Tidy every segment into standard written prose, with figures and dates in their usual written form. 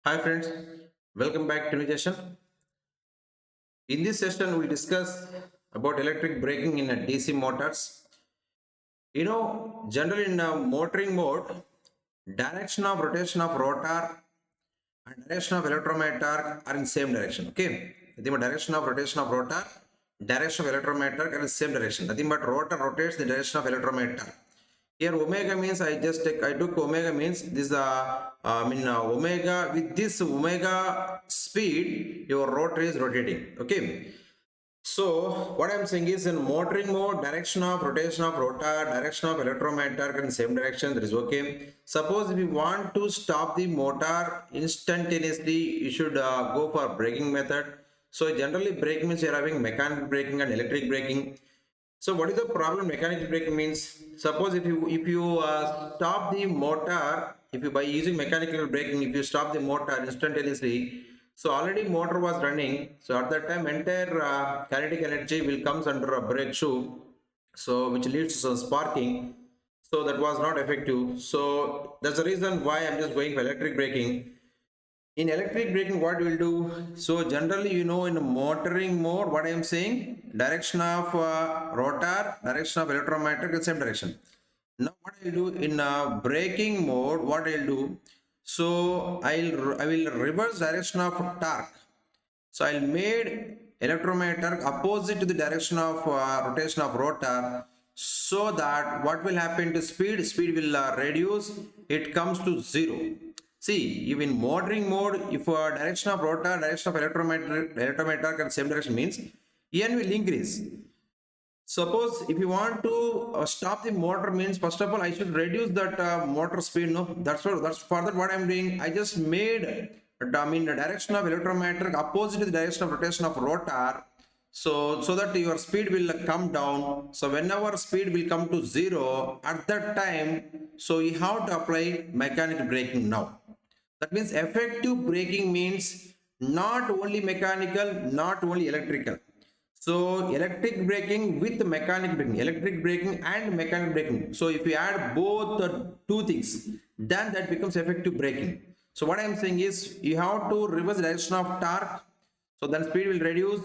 Hi friends, welcome back to new session. In this session, we'll discuss about electric braking in a DC motors. Generally in motoring mode, direction of rotation of rotor and direction of electromotor are in same direction. Okay, nothing but direction of rotation of rotor, direction of electromotor are in same direction. Nothing but rotor rotates the direction of electromotor. Here omega means I took omega means this omega with this omega speed your rotor is rotating. Okay, so what I'm saying is in motoring mode, direction of rotation of rotor, direction of electromotor in same direction, that is okay. Suppose if you want to stop the motor instantaneously, you should go for braking method. So generally braking means you're having mechanical braking and electric braking. So what is the problem mechanical braking means? Suppose if you stop the motor, if you by using mechanical braking, if you stop the motor instantaneously, so already motor was running. So at that time, entire kinetic energy will comes under a brake shoe, so which leads to some sparking. So that was not effective. So that's the reason why I'm just going for electric braking. In electric braking, what we'll do? So generally, in motoring mode, what I am saying, direction of rotor, direction of electromotor is same direction. Now what I'll do in braking mode, what I'll do, so I will reverse direction of torque. So I'll made electromotor opposite to the direction of rotation of rotor, so that what will happen to speed? Speed will reduce. It comes to zero. See, if in motoring mode, if direction of rotor, direction of electromotor and same direction means N will increase. Suppose if you want to stop the motor means first of all I should reduce that motor speed. No, that's for that what I'm doing. I just made the direction of electromotor opposite to the direction of rotation of rotor, so that your speed will come down. So whenever speed will come to zero at that time, so you have to apply mechanical braking now. That means effective braking means not only mechanical, not only electrical. So electric braking with mechanic braking, electric braking and mechanic braking. So if you add both the two things, then that becomes effective braking. So what I am saying is you have to reverse direction of torque. So then speed will reduce.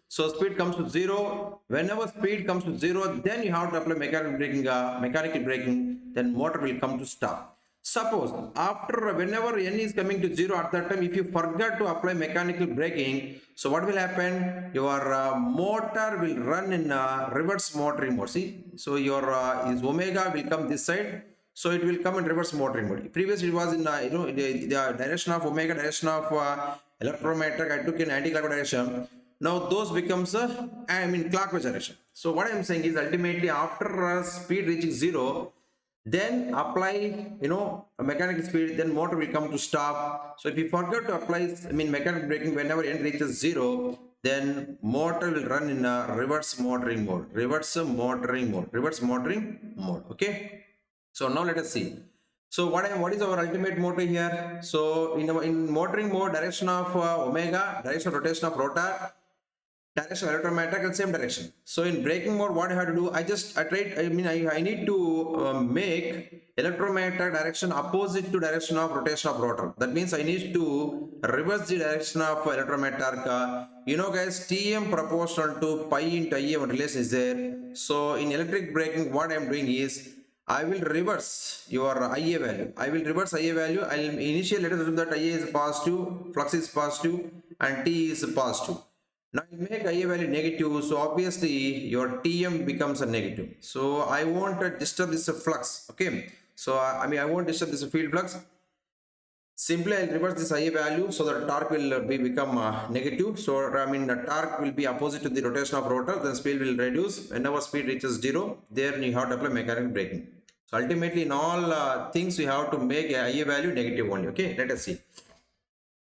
So speed comes to zero. Whenever speed comes to zero, then you have to apply mechanical braking. Then motor will come to stop. Suppose after whenever n is coming to zero at that time, if you forget to apply mechanical braking, so what will happen? Your motor will run in reverse motoring mode. See, so your is omega will come this side, so it will come in reverse motoring mode. Previously it was in the direction of omega, direction of electromotor. I took in anti-clockwise direction. Now those becomes clockwise direction. So what I am saying is ultimately after speed reaching zero, then apply a mechanical speed, then motor will come to stop. So if you forget to apply mechanical braking whenever n reaches zero, then motor will run in a reverse motoring mode. Okay, so now let us see. So what is our ultimate motor here? So in motoring mode, direction of omega, direction of rotation of rotor, direction of electromagnetic and same direction. So in braking mode, what I have to do, I need to make electromagnetic direction opposite to direction of rotation of rotor. That means I need to reverse the direction of electromagnetic. Guys, Tm proportional to pi into Ia relation is there. So in electric braking, what I am doing is I will reverse your Ia value. I will reverse Ia value. I'll initially let us assume that Ia is positive, flux is positive, and T is positive. Now you make IA value negative, so obviously your TM becomes a negative. So I won't disturb this flux. Okay. So I won't disturb this field flux. Simply I'll reverse this IA value so that torque will become negative. So the torque will be opposite to the rotation of rotor. Then speed will reduce. Whenever speed reaches zero, there you have to apply mechanical braking. So ultimately in all things we have to make a IA value negative only. Okay. Let us see.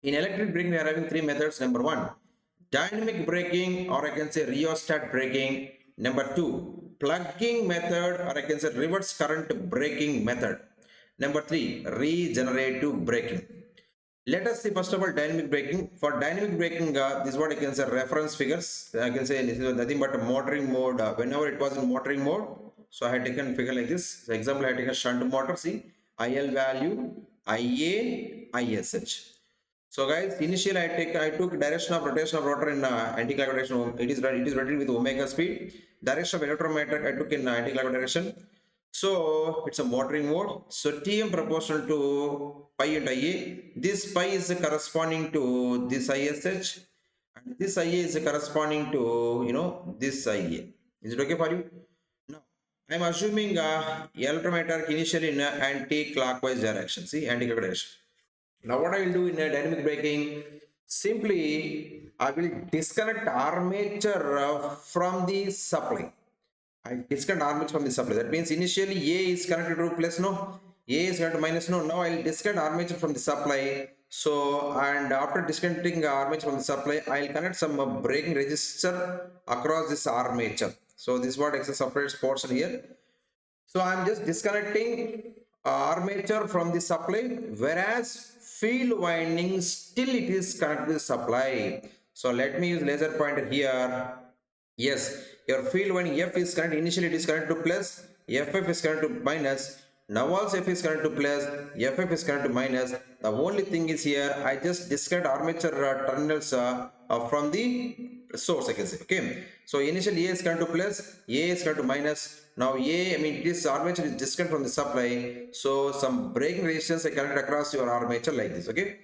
In electric braking we are having three methods. Number one, dynamic braking, or I can say rheostat braking. Number two, plugging method, or I can say reverse current braking method. Number three, regenerative braking. Let us see first of all dynamic braking. For dynamic braking, this is what I can say reference figures. I can say this is nothing but a motoring mode. Whenever it was in motoring mode, so I had taken figure like this. So example, I had taken shunt motor. See, IL value, IA, ISH. So guys, initially I took direction of rotation of rotor in anti-clockwise direction. It is rotating with omega speed. Direction of electrometer I took in anti-clockwise direction. So it's a motoring mode. So Tm proportional to pi into Ia. This pi is corresponding to this ISH, and this Ia is corresponding to this Ia. Is it okay for you? Now I'm assuming electrometer initially in anti-clockwise direction. See, anti-clockwise direction. Now what I will do in a dynamic braking, simply I will disconnect armature from the supply. I disconnect armature from the supply. That means initially A is connected to plus no, A is connected to minus no. Now I will disconnect armature from the supply. So and after disconnecting armature from the supply, I will connect some braking resistor across this armature. So this is what is a separate portion here. So I'm just disconnecting armature from the supply, whereas field winding still it is connected to the supply. So let me use laser pointer here. Yes, your field winding F is connected. Initially it is connected to plus, FF is connected to minus. Now also F is connected to plus, FF is connected to minus. The only thing is here, I just disconnect armature terminals from the source, I can say. Okay, so initially A is connected to plus, A is connected to minus. Now this armature is disconnected from the supply. So some braking resistance I connect across your armature like this. Okay.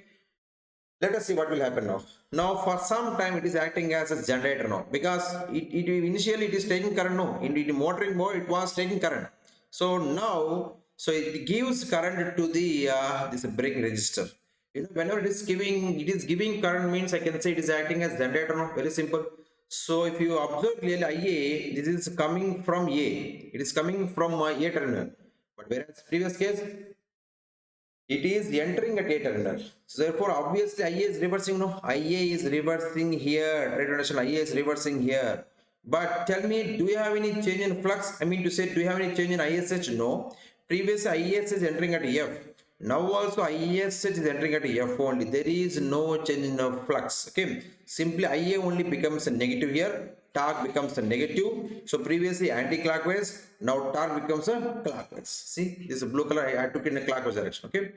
Let us see what will happen now. Now for some time it is acting as a generator now, because it initially it is taking current now. In the motoring mode it was taking current. So now it gives current to the this braking resistor. Whenever it is giving current means I can say it is acting as generator now. Very simple. So if you observe clearly IA, this is coming from A. It is coming from A terminal. But whereas previous case it is entering at A terminal. So therefore, obviously, IA is reversing. No, IA is reversing here. Right understand? IA is reversing here. But tell me, do you have any change in flux? I mean to say, do you have any change in ISH? No. Previous IS is entering at F. Now also ISH is entering at F only. There is no change in flux. Okay. Simply IA only becomes a negative here. Torque becomes a negative. So previously anti-clockwise. Now torque becomes a clockwise. See, this is blue color. I took in a clockwise direction. Okay.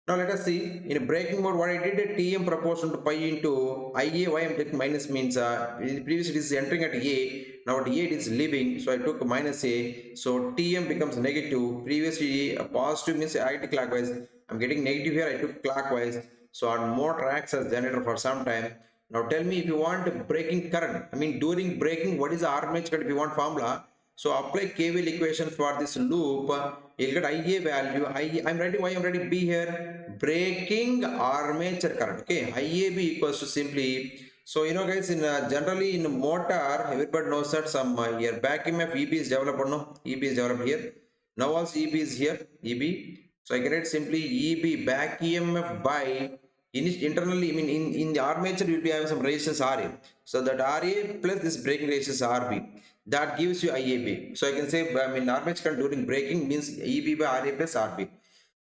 Now let us see in a braking mode what I did a Tm proportional to pi into Ia. Why I am taking minus means previously it is entering at A. Now at A it is leaving, so I took minus A. So Tm becomes negative. Previously positive means anti-clockwise. I'm getting negative here. I took clockwise. So our motor acts as generator for some time. Now tell me if you want braking current. I mean during braking, what is the armature current if you want formula? So apply KVL equation for this loop. You'll get IA value. I'm writing why I'm writing B here. Braking armature current. Okay, IAB equals to simply. So guys, in generally in motor, everybody knows that some here back EMF EB is developed. No, EB is developed here. Now also EB is here. EB. So I can write simply EB back EMF by internally. I mean in the armature you will be having some resistance RA. So that RA plus this braking resistance RB. That gives you IAB. So I can say, I mean, armature current during braking means EB by RA plus RB.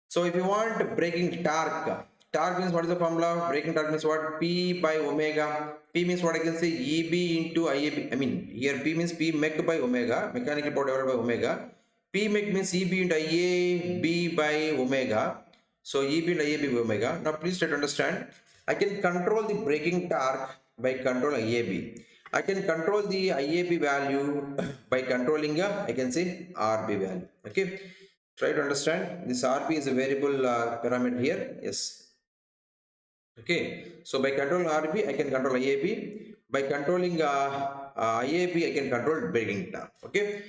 So if you want braking torque, torque means what is the formula? Braking torque means what? P by omega. P means what I can say? EB into IAB. I mean, here P means P mech by omega, mechanical power divided by omega. P mech means EB into IAB by omega. So EB into IAB by omega. Now please try to understand. I can control the braking torque by controlling IAB. I can control the IAB value by controlling I can say RB value. Okay, try to understand. This RB is a variable parameter here. Yes. Okay, so by controlling RB, I can control IAB. By controlling IAB, I can control braking torque. Okay.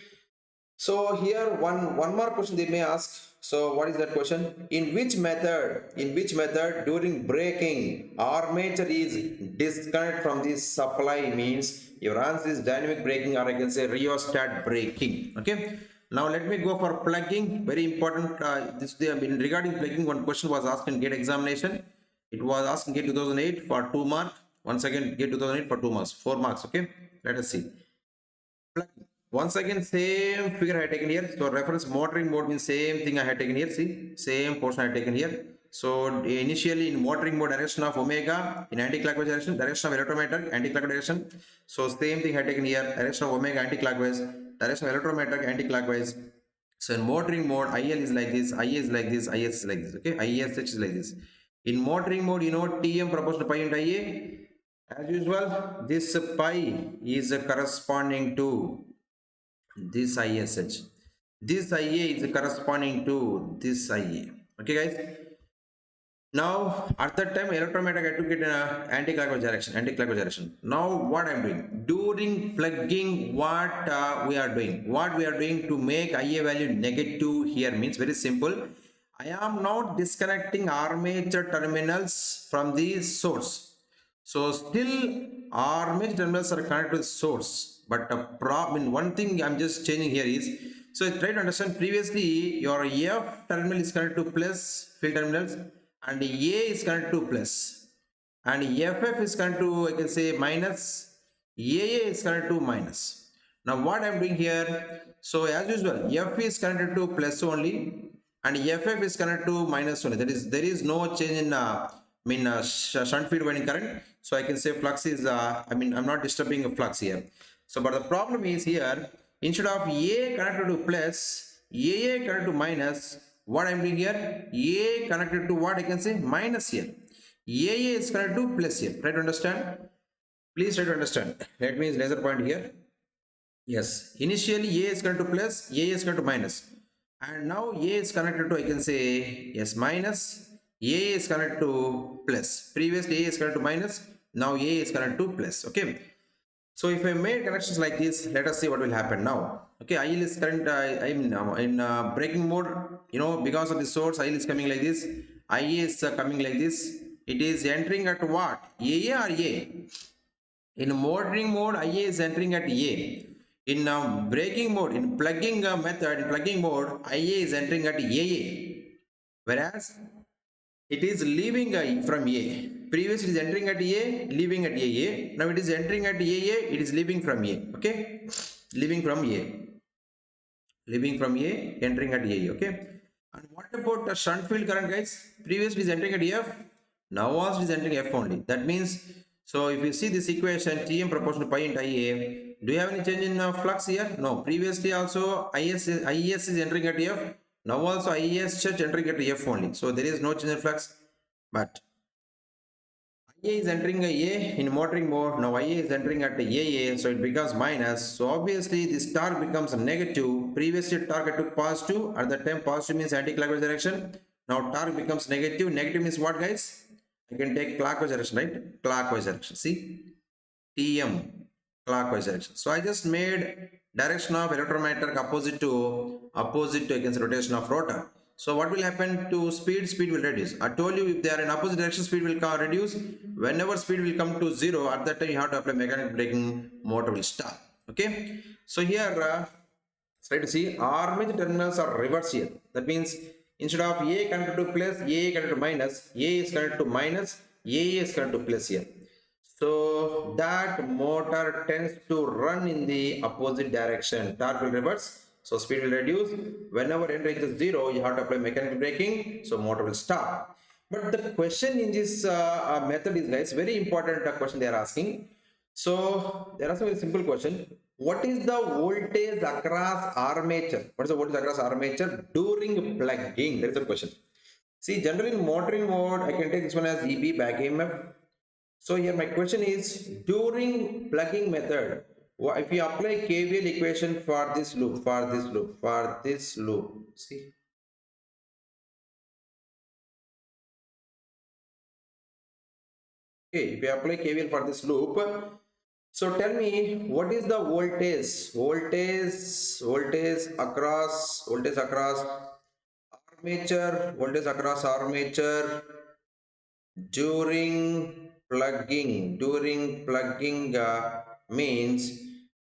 So here one more question they may ask. So what is that question? In which method during braking armature is disconnected from the supply means your answer is dynamic braking, or I can say rheostat braking. Okay. Now let me go for plugging. Very important. Regarding plugging, one question was asked in GATE examination. It was asked in GATE 2008 for 2 marks. Once again GATE 2008 for 2 marks, 4 marks. Okay. Let us see. Once again, same figure I had taken here. So reference motoring mode means same thing I had taken here. See, same portion I had taken here. So initially in motoring mode, direction of omega in anti-clockwise direction, direction of electrometer anti-clockwise direction. So same thing I had taken here, direction of omega anti-clockwise, direction of electrometer anti-clockwise. So in motoring mode, IL is like this, IA is like this, IS is like this. Okay, ISH is like this. In motoring mode, you know Tm proportional to pi into Ia. As usual, this pi is corresponding to this ISH. This IA is corresponding to this IA. Okay, guys. Now, at that time, electromagnetic had to get in a anti-clockwise direction. Anti-clockwise direction. Now, what I'm doing during plugging, what we are doing to make IA value negative here means very simple. I am now disconnecting armature terminals from the source. So still armature terminals are connected to the source, but the problem, one thing I'm just changing here is, so try to understand previously your F terminal is connected to plus field terminals and A is connected to plus and FF is connected to, I can say, minus, AA is connected to minus. Now what I'm doing here, so as usual, F is connected to plus only and FF is connected to minus only. That is, there is no change in shunt field winding current. So I can say flux is, I'm not disturbing a flux here. So, but the problem is here, instead of A connected to plus, AA connected to minus, what I'm doing here, A connected to what I can say, minus here. AA is connected to plus here. Try to understand. Please try to understand. That means laser point here. Yes, initially A is connected to plus, A is connected to minus. And now A is connected to, I can say, yes, minus, A is connected to plus. Previously A is connected to minus, now A is connected to plus. Okay. So if I made connections like this, let us see what will happen now. Okay, IL is current, I'm in braking mode, you know, because of the source, IL is coming like this, IA is coming like this. It is entering at what? AA or A? In motoring mode, IA is entering at A. In braking mode, in plugging method, in plugging mode, IA is entering at AA. Whereas it is leaving from A. Previously it is entering at A, leaving at AA. Now it is entering at AA, it is leaving from A. Okay? Leaving from A. Leaving from A, entering at A. Okay? And what about the shunt field current, guys? Previously it is entering at F. Now also it is entering F only. That means, so if you see this equation, Tm proportional to pi into Ia, do you have any change in flux here? No. Previously also IS is entering at F. Now also IS church entering at F only. So there is no change in flux. But IA is entering a A in motoring mode. Now IA is entering at AA, so it becomes minus. So obviously this torque becomes negative. Previously torque I took positive. At that time positive means anti-clockwise direction. Now torque becomes negative. Negative means what, guys? I can take clockwise direction, right? Clockwise direction. See? TM, clockwise direction. So I just made direction of electromagnetic opposite to against rotation of rotor. So what will happen to speed? Speed will reduce. I told you if they are in opposite direction, speed will reduce. Whenever speed will come to zero, at that time you have to apply mechanical braking, motor will stop. Okay. So here, try to see armature terminals are reverse here. That means instead of A connected to plus, A connected to minus, A is connected to minus, A is connected to plus here. So that motor tends to run in the opposite direction. Torque will reverse. So speed will reduce. Whenever n reaches zero, you have to apply mechanical braking. So motor will stop. But the question in this method is, guys, very important question they are asking. So there are some very simple question. What is the voltage across armature? What is the voltage across armature during plugging? That is the question. See, generally in motoring mode, I can take this one as EB, back EMF. So here my question is, during plugging method, if you apply KVL equation for this loop, see. Okay, if you apply KVL for this loop, so tell me what is the voltage across armature during plugging means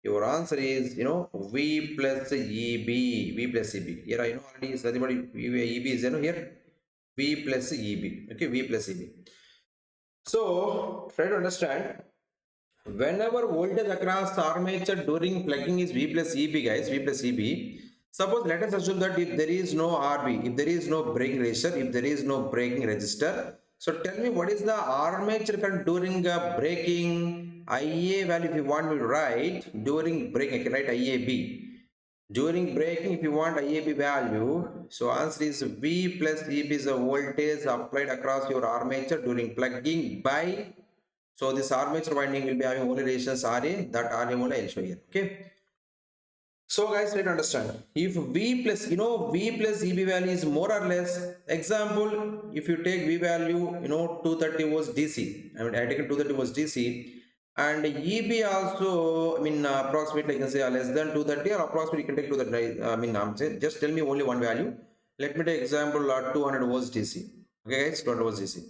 your answer is, you know, V plus EB. Here I know already is everybody EB is, you know, here V plus EB. Okay, V plus EB. So try to understand, whenever voltage across armature during plugging is V plus EB, guys, V plus EB. Suppose let us assume that if there is no RB, if there is no braking resistor, if there is no braking resistor, so tell me what is the armature current during braking? IA value, if you want me to write during braking, I can write IAB. During braking, if you want IAB value, so answer is V plus EB is the voltage applied across your armature during plugging by. So this armature winding will be having only resistance RA, that RA only I'll show here. Okay. So guys, try to understand. If V plus, V plus EB value is more or less, example, if you take V value, 230 volts DC. I mean, I take 230 volts DC, and EB also, I mean, approximately, I can say less than 230 or approximately you can take 230. I mean, I'm saying, just tell me only one value. Let me take example 200 volts DC. Okay guys, 200 volts DC.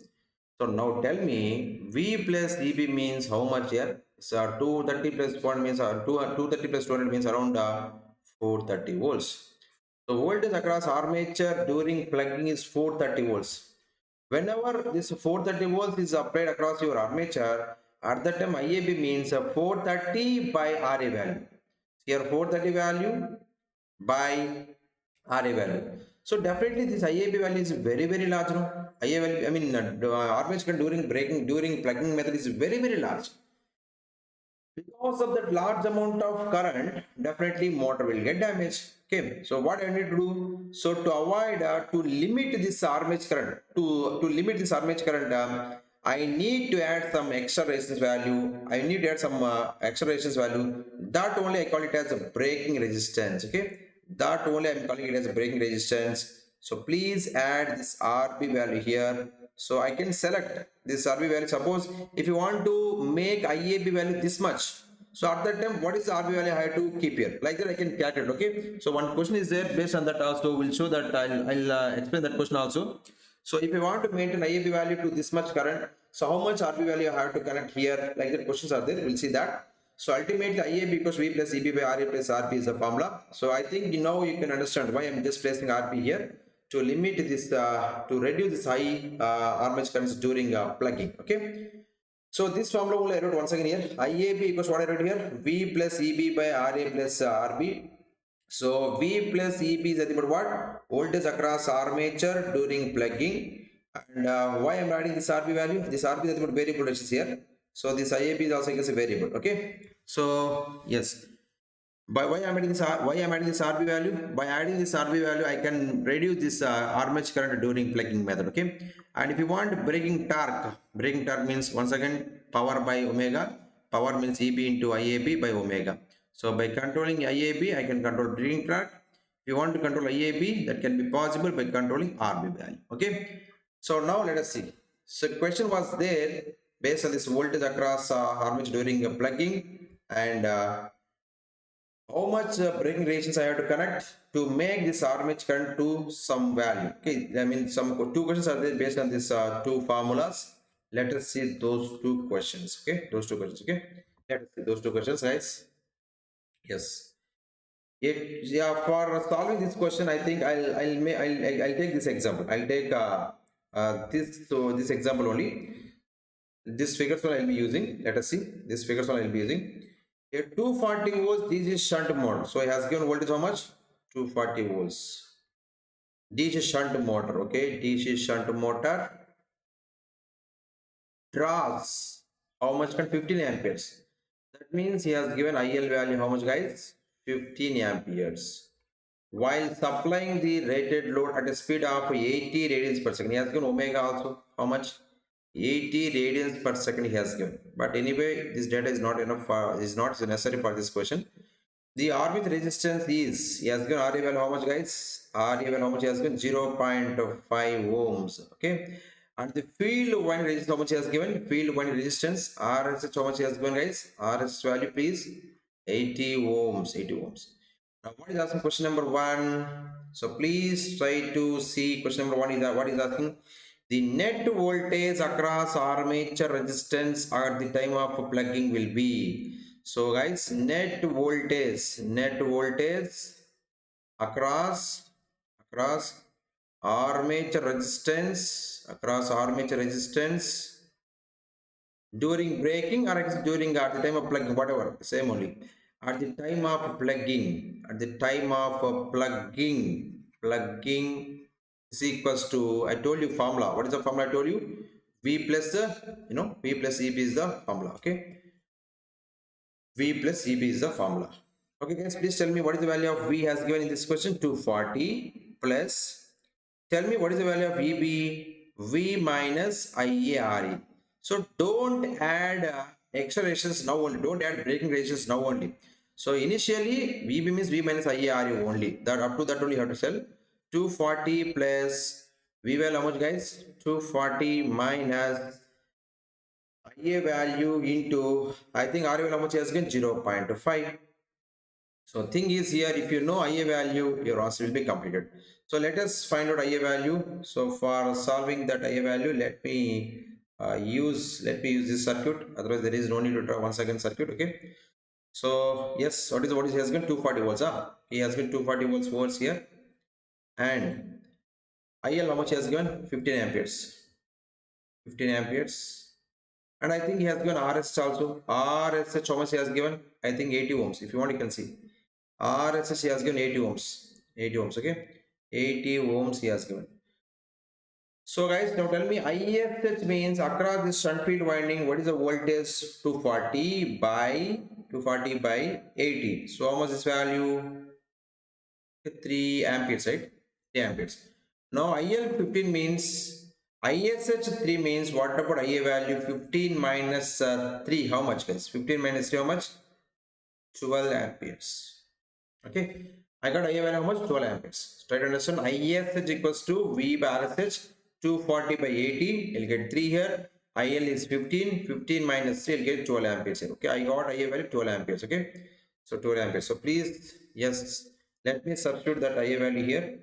So now tell me, V plus EB means how much here? So 230 plus 1 means 230 plus 200 means around 430 volts. So voltage across armature during plugging is 430 volts. Whenever this 430 volts is applied across your armature, at that time IAB means 430 by RA value. Here 430 value by RA value. So definitely this IAB value is very very large. No? IA value, I mean armature during braking, during plugging method is very very large. Because of that large amount of current, definitely motor will get damaged. Okay, so what I need to do? So to avoid, to limit this armature current, to limit this armature current, I need to add some extra resistance value. I need to add some extra resistance value. That only I call it as a braking resistance. Okay, that only I'm calling it as a braking resistance. So please add this RB value here. So I can select this RB value. Suppose if you want to make IAB value this much, so at that time, what is the RB value I have to keep here? Like that I can calculate. Okay. So one question is there. Based on that also, we'll show that. I'll explain that question also. So if you want to maintain IAB value to this much current, so how much RB value I have to connect here? Like that questions are there. We'll see that. So ultimately IAB equals V plus EB by RA plus RB is the formula. So I think now you can understand why I'm just placing RB here to limit this, to reduce this high armature currents during plugging. Okay. So this formula will I wrote once again here. IAB equals what I wrote here? V plus EB by RA plus RB. So V plus EB is nothing but what? Voltage across armature during plugging. And why I'm adding this RB value? This RB is nothing but variable resistance here. So this IAB is also a variable. Okay. So yes. By why I'm adding this RB value? By adding this RB value, I can reduce this armature current during plugging method. Okay. And if you want braking torque means once again power by omega. Power means EB into IAB by omega. So by controlling IAB, I can control braking torque. If you want to control IAB, that can be possible by controlling RB value. Okay. So now let us see. So question was there based on this voltage across armature during plugging, and how much braking resistance I have to connect to make this armature current to some value. Okay, I mean some two questions are there based on this two formulas. Let us see those two questions. Okay, those two questions. Okay, let us see those two questions, guys. Yes. Yeah, for solving this question, I think I'll take this example. I'll take this example only. This figures one I'll be using. Let us see. This figures one I'll be using. A 240 volts DC shunt motor. So it has given voltage how much? 240 volts. DC shunt motor. Okay, DC shunt motor draws how much? 15 amperes. That means he has given IL value how much, guys? 15 amperes. While supplying the rated load at a speed of 80 radians per second. He has given omega also. How much? 80 radians per second he has given. But anyway, this data is not enough for, is not necessary for this question. The armature resistance is, he has given RA value how much, guys? RA value how much he has given? 0.5 ohms. Okay. And the field winding resistance how much he has given? Field winding resistance RSH how much he has given, guys? RSH value please 80 ohms. 80 ohms. Now what is asking question number 1? So please try to see question number 1 is that what is asking? The net voltage across armature resistance at the time of plugging will be. So guys, net voltage across armature resistance, during braking or during at the time of plugging, whatever, same only. At the time of plugging, plugging is equals to, I told you formula. What is the formula I told you? V plus V plus EB is the formula. Okay. V plus EB is the formula. Okay guys, please tell me what is the value of V has given in this question. 240 plus, tell me what is the value of EB, V minus IARE. So don't add extra ratios now only, don't add breaking ratios now only. So initially VB means V minus IARE only, that up to that only you have to sell. 240 plus V value how much guys? 240 minus IA value into, I think RA value how much has given? 0.5. So thing is here, if you know IA value, your answer will be completed. So let us find out IA value. So for solving that IA value, let me use this circuit. Otherwise, there is no need to draw one second circuit. Okay. So yes, what is he has given? 240 volts. He has given 240 volts here, and IL how much he has given? 15 amperes. 15 amperes. And I think he has given RSH also. RSH how much he has given? I think 80 ohms. If you want, you can see. RSH he has given 80 ohms. 80 ohms, okay? 80 ohms he has given. So guys, now tell me ISH means across this shunt field winding, what is the voltage? 240 by 80. So how much is value? 3 amperes, right? 3 amperes. Now IL15 means, ISH 3 means what about IA value? 15 minus 3, how much guys? 15 minus 3, how much? 12 amperes. Okay, I got IA value how much? 12 amperes. Try to understand. ISH equals to V by RSH, 240 by 80. You'll get 3 here. IL is 15. 15 minus 3, you'll get 12 amperes here. Okay, I got IA value 12 amperes. Okay, so 12 amperes. So please, yes, let me substitute that IA value here.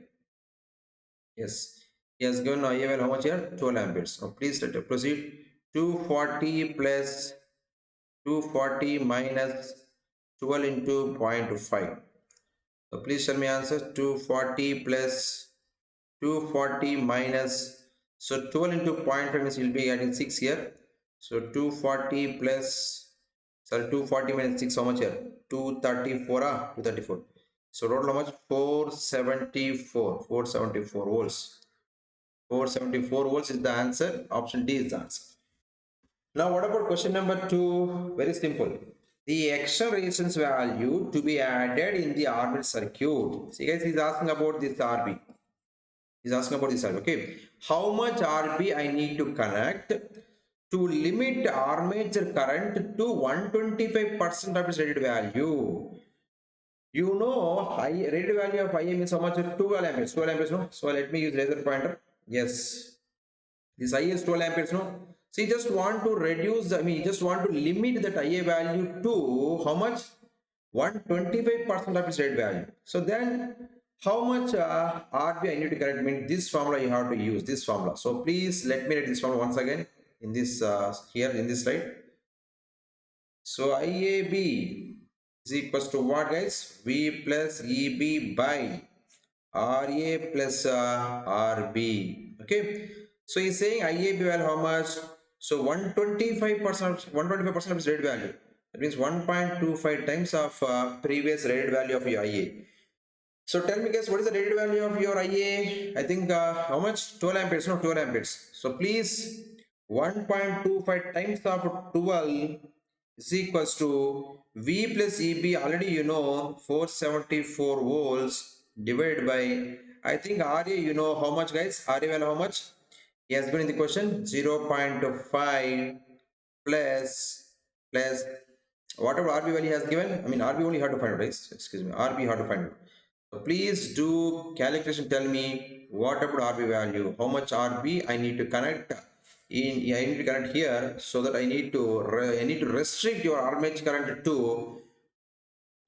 Yes, he has given IA value how much here? 12 amperes. Now please let us proceed. 240 plus 240 minus 12 into 0.5. So please tell me answer. 240 plus 240 minus, so 12 into 0.5 means you'll be adding 6 here. So 240 plus, sorry, 240 minus 6 how much here? 234, 234. So total how much? 474 volts. 474 volts is the answer. Option D is the answer. Now what about question number 2? Very simple. The extra resistance value to be added in the RB circuit. See guys, he's asking about this RB. He's asking about this RB. Okay. How much RB I need to connect to limit armature current to 125% of its rated value? You know, rated value of IM is how much? 12 amperes. 12 amperes, no? So let me use laser pointer. Yes. This IA is 12 amperes, no? So you just want to reduce, you just want to limit that IA value to how much? 125% of its rate value. So then how much RB I need to correct? Mean this formula you have to use, this formula. So please let me write this formula once again in this here in this slide. So IAB is equals to what guys? V plus EB by RA plus RB. Okay. So he's saying IAB value how much? So 125% of its rate value. That means 1.25 times of previous rated value of your IA. So tell me guys, what is the rated value of your IA? I think how much? 12 amperes, no, 12 amperes. So please, 1.25 times of 12 is equals to V plus EB, already you know, 474 volts divided by, I think RA, you know how much guys? RA value how much? He has given in the question 0.5 plus whatever RB value has given. RB only have to find out, right? Excuse me, RB have to find out. So please do calculation. Tell me what about RB value? How much RB I need to connect in? I need to connect here, so that I need to restrict your armature current to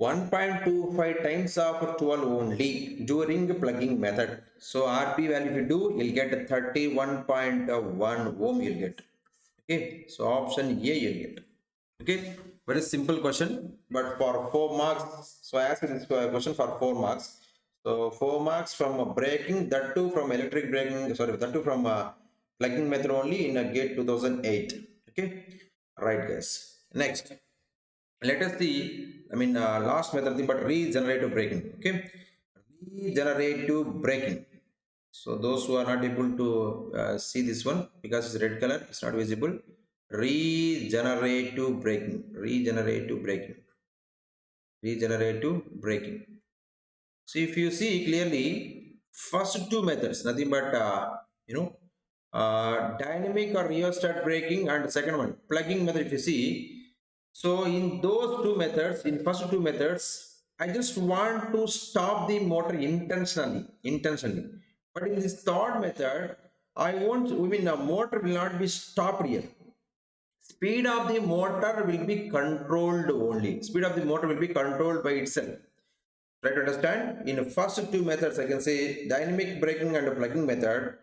1.25 times of 12 only during plugging method. So RB value if you do, you'll get 31.1 ohm you'll get. Okay, so option A you'll get. Okay, very simple question, but for 4 marks. So I asked this question for 4 marks. So 4 marks from braking, that too from electric braking, sorry, that too from plugging method only in a gate 2008. Okay, right guys. Next, let us see, last method thing, but regenerative braking. Okay, regenerative braking. So those who are not able to see this one because it's red color, it's not visible. Regenerative braking. regenerative braking. So if you see clearly, first two methods, nothing but you know dynamic or rheostat braking, and second one plugging method. If you see, so in those two methods, in first two methods, I just want to stop the motor intentionally. But in this third method, I won't. I mean, the motor will not be stopped here. Speed of the motor will be controlled only. Speed of the motor will be controlled by itself. Try to understand. In the first two methods, I can say dynamic braking and plugging method.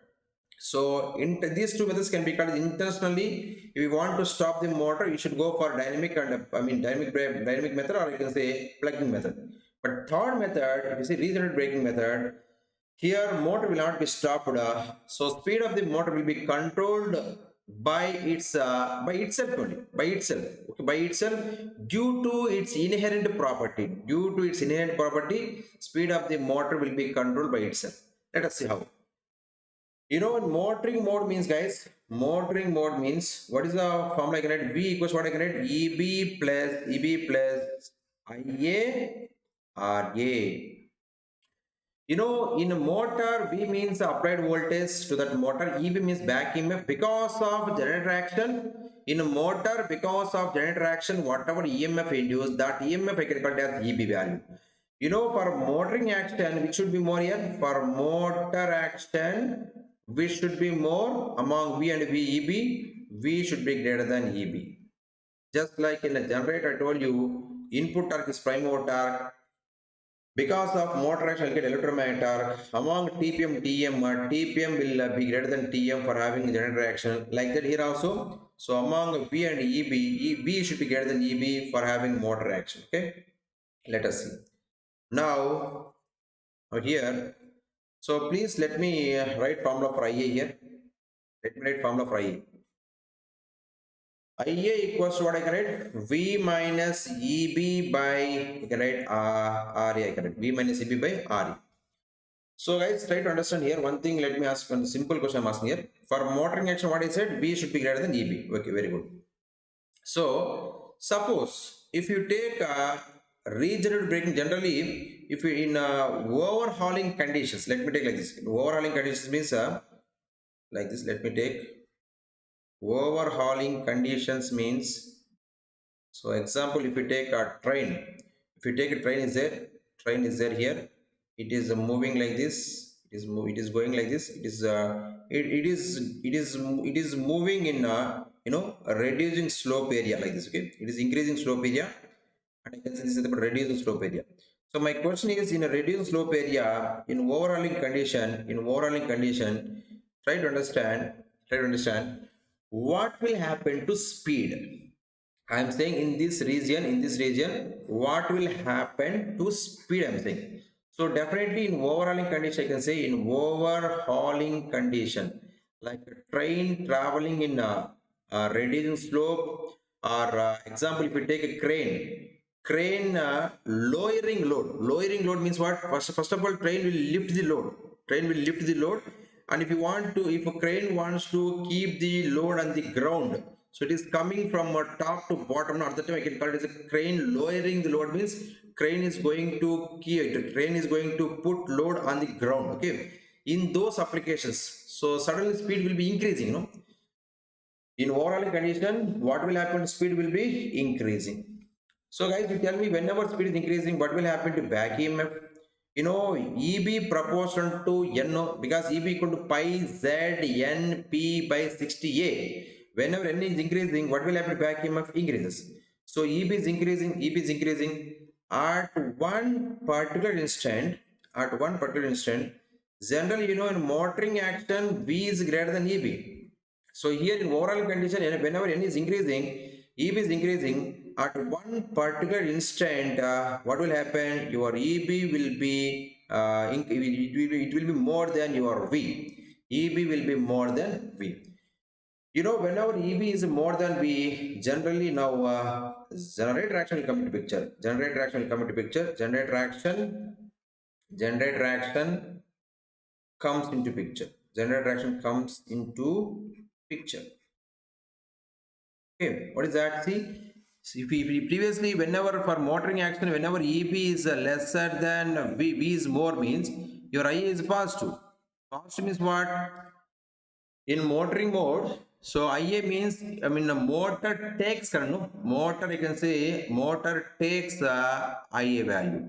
So these two methods can be called intentionally. If you want to stop the motor, you should go for dynamic and dynamic method, or you can say plugging method. But third method, if you say regenerative braking method, here motor will not be stopped. So speed of the motor will be controlled by itself only, by itself, okay, by itself, due to its inherent property. Due to its inherent property, speed of the motor will be controlled by itself. Let us see how. In motoring mode means, guys, motoring mode means, what is the formula I can write? V equals what I can write? EB plus IA RA. In a motor, V means applied voltage to that motor. EB means back EMF because of generator action. In a motor, because of generator action, whatever EMF induced, that EMF I can call it as EB value. For motoring action, which should be more here? For motor action, which should be more among V and VEB? V should be greater than EB. Just like in a generator, I told you, input torque is prime motor torque. Because of motor action, will get electromagnetic torque. Among TPM, TM, TPM will be greater than TM for having generator action. Like that here also. So among V and EB, V should be greater than EB for having motor action. Okay. Let us see. Now, here. So please let me write formula for IA here. Let me write formula for IA. IA equals to what I can write? V minus EB by, I can write RA, I can write V minus EB by RE. So guys, try to understand here one thing. Let me ask one simple question I'm asking here. For motoring action, what I said, V should be greater than EB. Okay, very good. So suppose if you take regenerative braking, generally, if you in overhauling conditions, let me take like this. In overhauling conditions means like this. Let me take overhauling conditions means. So example, if you take a train, if you take a train is there here. It is moving like this. It is going like this. It is moving in a reducing slope area like this. Okay, it is increasing slope area, and I can say this is the reducing slope area. So my question is, in a reducing slope area, in overhauling condition, try to understand, what will happen to speed. I am saying in this region, what will happen to speed, I am saying. So definitely in overhauling condition, I can say in overhauling condition, like a train traveling in a reducing slope, or example, if you take a crane lowering load means what? First of all, train will lift the load. Train will lift the load, and if a crane wants to keep the load on the ground, so it is coming from top to bottom. Now, at the time I can call it as a crane lowering the load means crane is going to put load on the ground. Okay, in those applications, so suddenly speed will be increasing. In overall condition, what will happen? Speed will be increasing. So guys, you tell me, whenever speed is increasing, what will happen to back EMF? EB proportional to NO, because EB equal to pi Z N P by 60A. Whenever N is increasing, what will happen to back EMF? Increases. So EB is increasing at one particular instant, generally, in motoring action, V is greater than EB. So here in overall condition, whenever N is increasing, EB is increasing at one particular instant. What will happen? Your EB will be it will be more than your V. EB will be more than V. Whenever EB is more than V, generally now generator action will come into picture. Generator action comes into picture. Generator action comes into picture. Okay, what is that? See, See, previously, whenever for motoring action, whenever EP is lesser than V is more means your IA is positive. Positive means what? In motoring mode, so IA means, I mean, the motor takes current, no? Motor, you can say motor takes the IA value.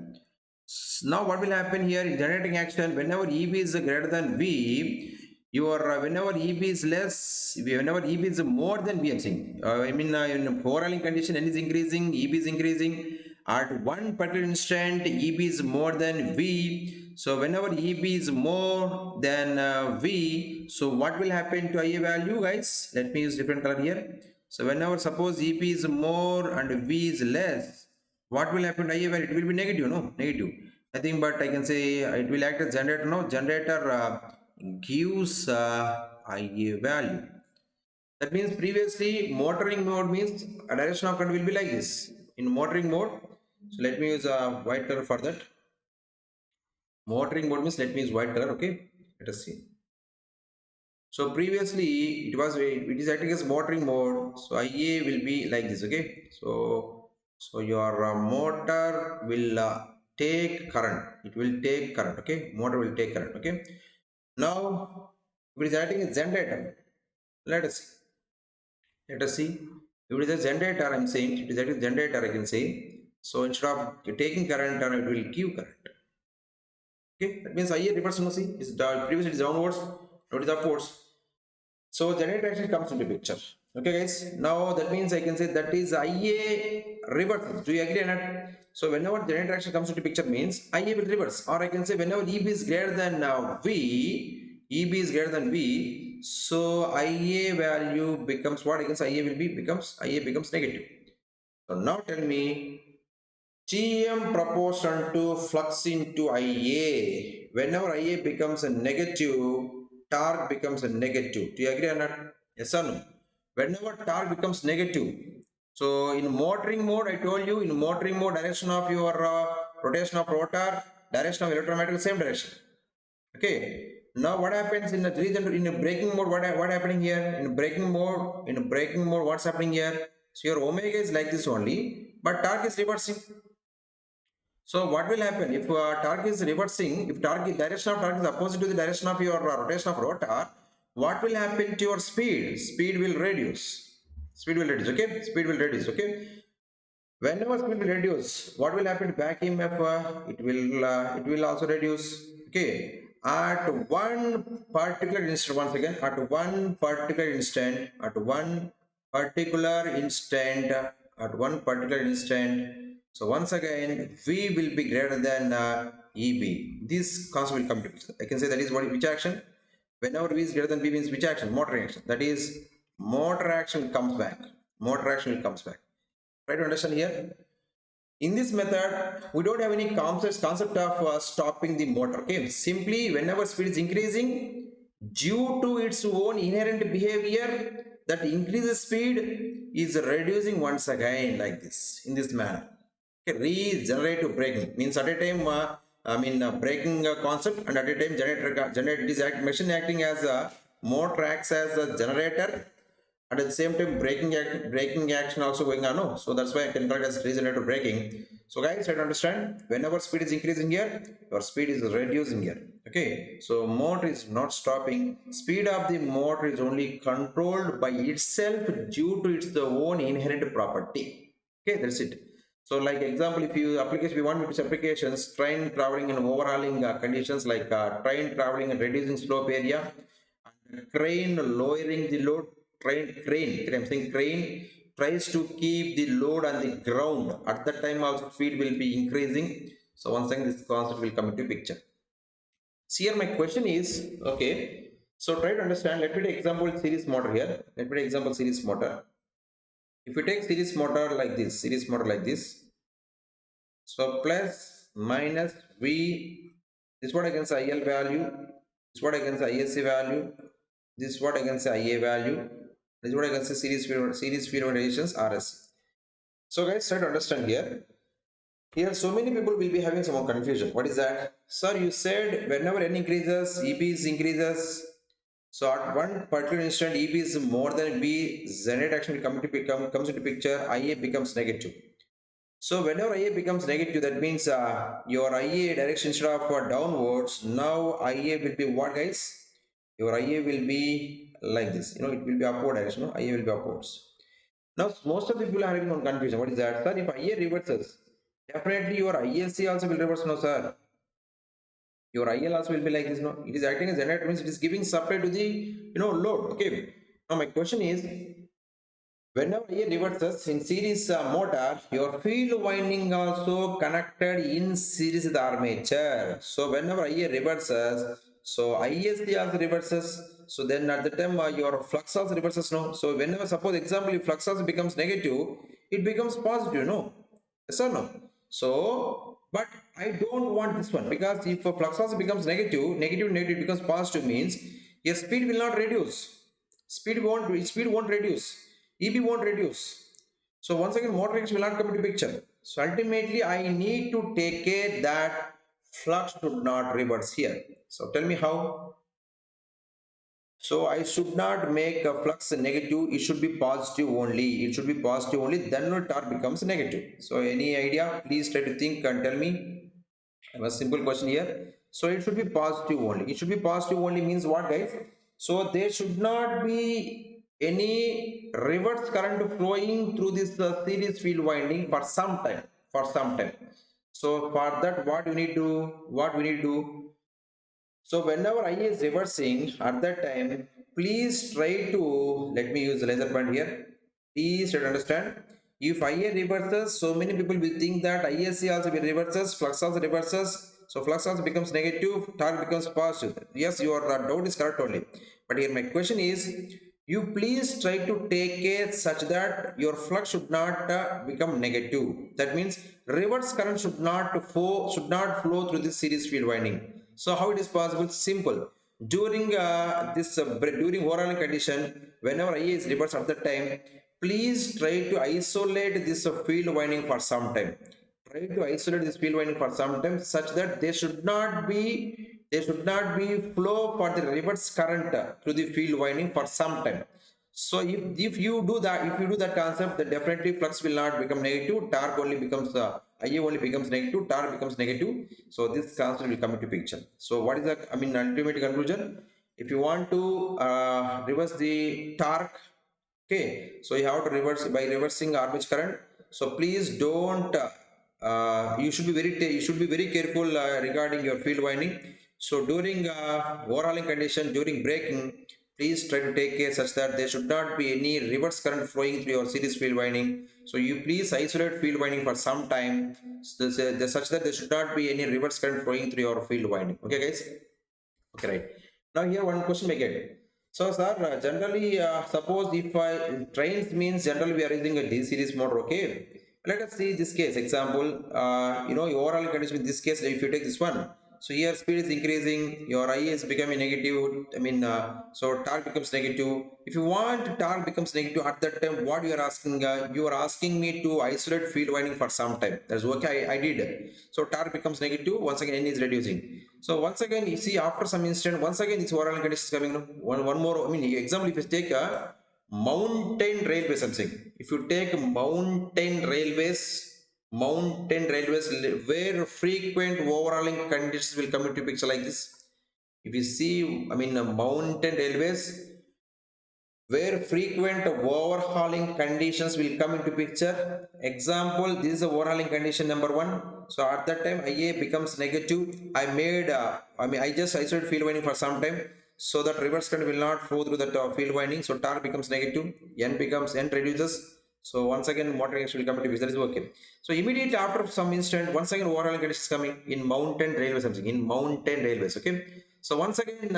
Now what will happen here in generating action, whenever EB is greater than V, your whenever EB is less, whenever EB is more than V, I'm saying, I mean, in overhauling condition, N is increasing, EB is increasing. At one particular instant, EB is more than V. So whenever EB is more than V, so what will happen to IA value, guys? Let me use different color here. So whenever suppose EB is more and V is less, what will happen to IA value? It will be negative, no? Negative. Nothing but I can say it will act as generator, no? Generator gives IA value. That means previously motoring mode means a direction of current will be like this. In motoring mode, so let me use a white color for that. Motoring mode means let me use white color, okay? Let us see. So previously it is acting as motoring mode. So IA will be like this, okay? So your motor will take current. It will take current, okay? Motor will take current, okay? Now it is acting as generator. Let us see. Let us see. If it is a generator, I'm saying it is a generator, I can say. So instead of taking current, it will give current. Okay, that means IA reverse, no, see, is previously it is downwards, now it is upwards. So generator action comes into picture. Okay, guys. Now that means I can say that is IA reverse. Do you agree on that? So whenever generator action comes into picture means IA will reverse, or I can say whenever EB is greater than V, EB is greater than V, so IA value becomes what? I can say IA becomes negative. So now tell me, TM proportion to flux into IA. Whenever IA becomes a negative, torque becomes a negative. Do you agree on that? Yes or no? Whenever torque becomes negative, so in motoring mode, I told you, in motoring mode, direction of your rotation of rotor, direction of electromagnetic, same direction. Okay. Now what happens in the in a braking mode? What happening here? In braking mode, what's happening here? So your omega is like this only, but torque is reversing. So what will happen if torque is reversing? If direction of torque is opposite to the direction of your rotation of rotor, what will happen to your speed? Speed will reduce. Speed will reduce. Okay, speed will reduce. Okay. Whenever speed will reduce, what will happen to back EMF? It will also reduce. Okay. At one particular instant, once again, at one particular instant, at one particular instant. So once again, V will be greater than EB. This concept will come to. I can say that is which action? Whenever V is greater than B means which action? Motor action. That is, motor action comes back. Motor action comes back. Try to understand here. In this method, we don't have any concept of stopping the motor. Okay, simply whenever speed is increasing, due to its own inherent behavior, that increases speed is reducing once again like this, in this manner. Okay, regenerative braking means at a time, braking concept, and at a time generator is machine acting as a motor acts as a generator, and at the same time braking action also going on, no? So that's why I can call it as regenerative braking. So guys, try to understand, whenever speed is increasing here, your speed is reducing here. Okay, so motor is not stopping. Speed of the motor is only controlled by itself due to its own inherent property. Okay, that's it. So like example, if you application, we want which applications, train traveling in overhauling conditions, like train traveling in reducing slope area, and crane lowering the load. I'm saying crane tries to keep the load on the ground. At that time also speed will be increasing. So once again, this concept will come into picture. See here, my question is, okay, so try to understand. Let me take example series motor here. Let me take example series motor. If you take series motor like this, so plus minus V, this is what I can say IL value, this is what I can say ISC value, this is what I can say IA value, this is what I can say series field resistance RS. So guys, try to understand here. Here so many people will be having some confusion. What is that? Sir, you said whenever N increases, EB increases, So at one particular instant, EB is more than V, generate action will comes into picture, IA becomes negative. So whenever IA becomes negative, that means your IA direction instead of downwards, now IA will be what, guys? Your IA will be like this. You know, it will be upward direction. No? IA will be upwards. Now most of the people are having one confusion. What is that, sir? If IA reverses, definitely your ISC also will reverse, no, sir. Your IL also will be like this. No, it is acting as generator, means it is giving supply to the load. Okay. Now my question is, whenever a reverses in series motor, your field winding also connected in series with the armature. So whenever IA reverses, so ISD also reverses. So then at the time your flux also reverses. No. So whenever, suppose example, if flux also becomes negative, it becomes positive. No. Yes or no? So, but I don't want this one, because if a flux also becomes negative becomes positive, means your speed will not reduce. Speed won't reduce. EB won't reduce. So once again, motor reaction will not come into picture. So ultimately, I need to take care that flux should not reverse here. So tell me how. So I should not make a flux negative. It should be positive only. It should be positive only. Then the torque becomes negative. So any idea? Please try to think and tell me. I have a simple question here. So it should be positive only. It should be positive only means what, guys? So there should not be any reverse current flowing through this series field winding for some time. For some time. So for that, what you need to what we need to do? So whenever I is reversing at that time, please try to, let me use the laser point here. Please try to understand. If IA reverses, so many people will think that ISC also will reverses, flux also reverses. So flux also becomes negative, torque becomes positive. Yes, your doubt is correct only. But here my question is, you please try to take care such that your flux should not become negative. That means reverse current should not flow through this series field winding. So how it is possible? Simple. During during overhauling condition, whenever IA is reversed at that time, please try to isolate this field winding for some time. Try to isolate this field winding for some time, such that there should not be flow for the reverse current through the field winding for some time. So if you do that concept, then definitely flux will not become negative, torque only becomes IA only becomes negative, torque becomes negative. So this concept will come into picture. So what is the ultimate conclusion? If you want to reverse the torque, okay, so you have to reverse by reversing armature current. So please don't you should be very careful regarding your field winding. So during overhauling condition, during braking, please try to take care such that there should not be any reverse current flowing through your series field winding. So you please isolate field winding for some time, such that there should not be any reverse current flowing through your field winding. Okay, guys. Okay, right. Now here one question may get. So sir, generally, suppose if trains means generally we are using a D series motor. Okay. Let us see this case example. Overall condition in this case, if you take this one, so here speed is increasing, your I is becoming negative. So torque becomes negative. If you want torque becomes negative at that time, what you are asking? You are asking me to isolate field winding for some time. That's okay. I did. So torque becomes negative. Once again, N is reducing. So once again, you see after some instant, once again this overall condition is coming. One more. Example, if you take a mountain railway something. If you take mountain railways where frequent overhauling conditions will come into picture like this. If you see, mountain railways where frequent overhauling conditions will come into picture. Example, this is a overhauling condition number one. So at that time IA becomes negative. I just isolated field winding for some time, so that reverse current will not flow through that field winding. So torque becomes negative, n reduces. So once again motor reaction will come into picture. That is okay. So immediately after some instant, once again overhauling conditions coming in mountain railways, something in mountain railways. Okay. So once again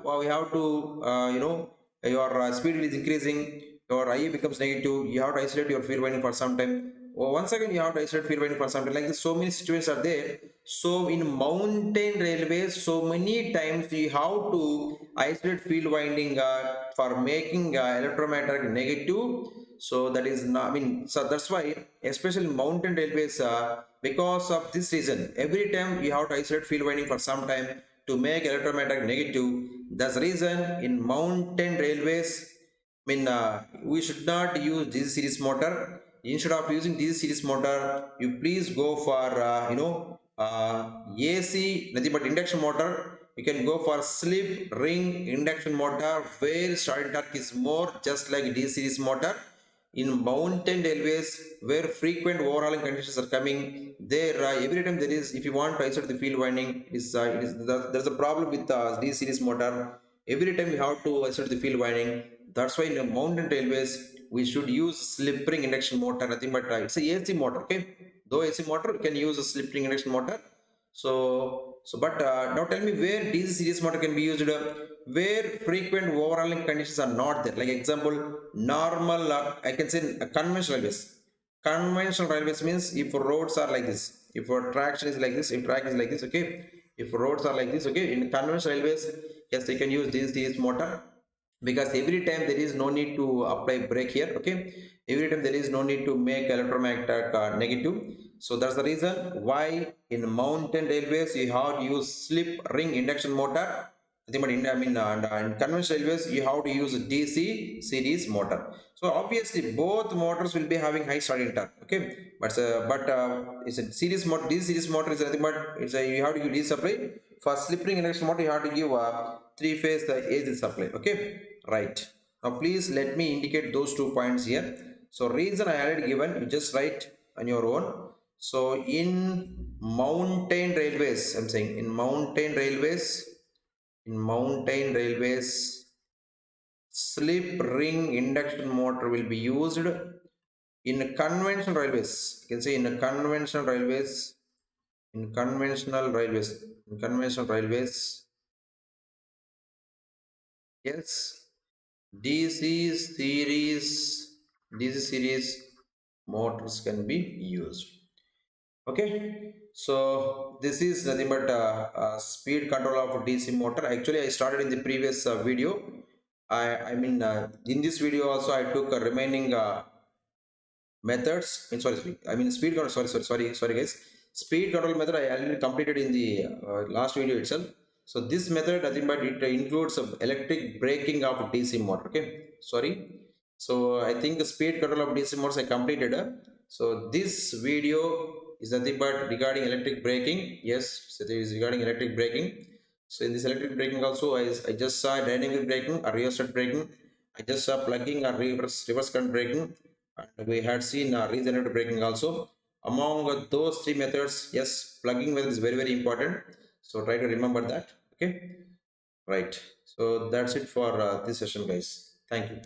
we have to your speed is increasing, your IA becomes negative, you have to isolate your field winding for some time. Once again, you have to isolate field winding for some time. Like this, so many situations are there. So in mountain railways, so many times you have to isolate field winding for making electromagnetic negative. So that is not, so that's why, especially mountain railways, because of this reason, every time you have to isolate field winding for some time to make electromagnetic negative. That's the reason in mountain railways, we should not use DC series motor. Instead of using DC series motor, you please go for AC, nothing but induction motor. You can go for slip ring induction motor where starting torque is more, just like DC series motor. In mountain railways where frequent overhauling conditions are coming, there every time there is, if you want to isolate the field winding, there's a problem with D series motor. Every time you have to isolate the field winding. That's why in the mountain railways we should use slip ring induction motor, nothing but it's a AC motor. Okay, though AC motor you can use a slip ring induction motor. But now tell me where DC series motor can be used, where frequent overhauling conditions are not there. Like example, normal, I can say conventional railways. Conventional railways means if roads are like this, if traction is like this, if track is like this, okay. If roads are like this, okay, in conventional railways, yes, they can use this motor, because every time there is no need to apply brake here. Okay, every time there is no need to make electromagnetic negative. So that's the reason why in mountain railways you have to use slip ring induction motor. I think, but in conventional railways you have to use DC series motor. So obviously both motors will be having high starting torque. Okay, it's a series motor. DC series motor is nothing but it's a, you have to give DC supply. For slip ring induction motor you have to give three-phase AC supply. Okay, right. Now please let me indicate those 2 points here. So reason I already given, you just write on your own. So in mountain railways, I'm saying in mountain railways, slip ring induction motor will be used. In conventional railways, you can say in conventional railways, in conventional railways, in conventional railways, yes, DC series, DC series motors can be used. Okay, so this is nothing but speed control of DC motor. Actually I started in the previous video. In this video also I took a remaining methods. Speed control, sorry guys, speed control method I already completed in the last video itself. So this method, nothing but it includes electric braking of DC motor. Okay, sorry. So I think the speed control of DC motors I completed. So this video is nothing but regarding electric braking. Yes, so this is regarding electric braking. So in this electric braking also, I just saw dynamic braking or rheostat braking. I just saw plugging or reverse current braking. And we had seen regenerative braking also. Among those three methods, yes, plugging method is very important. So try to remember that. Okay, right. So that's it for this session, guys. Thank you.